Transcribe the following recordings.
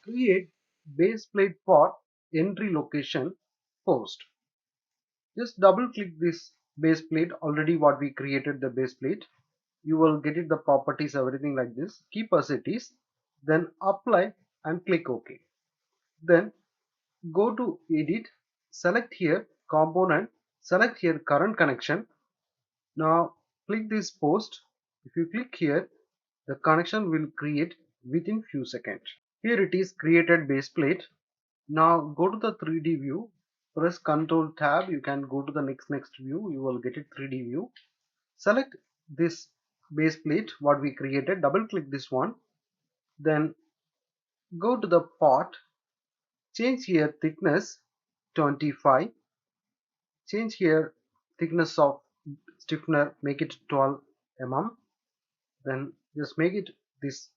create base plate for entry location post. Just double click this base plate. Already what we created the base plate. You will get it the properties, everything like this. Keep as it is. Then apply and click OK. Then go to edit, select here component, select here current connection. Now click this post. If you click here, the connection will create within few seconds. Here it is created base plate. Now go to the 3D view, press Ctrl tab, you can go to the next view, you will get it 3D view. Select this base plate what we created, double click this one, then go to the part, change here thickness 25, change here thickness of stiffener, make it 12 mm, then just make it this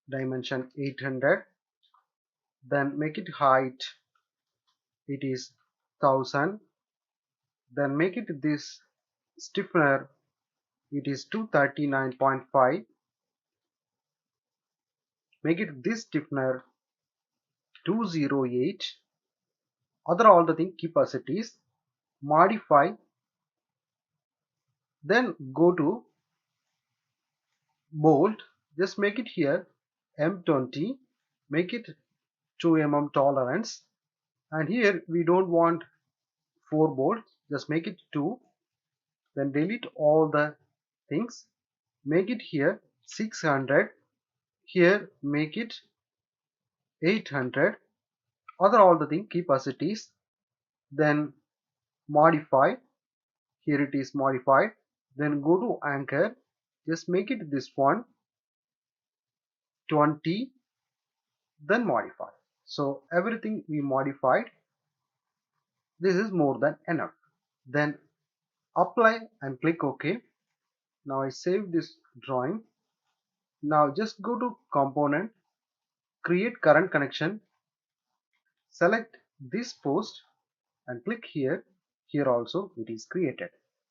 dimension 800, then make it height, it is 1000, then make it this stiffener, it is 239.5, make it this stiffener 208, other all the thing keep as it is, modify, then go to bolt, just make it here M20, make it 2 mm tolerance, and here we don't want 4 bolts, just make it 2, then delete all the things, make it here 600, here make it 800, other all the thing keep as it is, then modify, here it is modified, then go to anchor, just make it this one 20, then modify. So everything we modified, this is more than enough. Then apply and click OK. Now I save this drawing. Now just go to component, create current connection, select this post and click here. Here also it is created.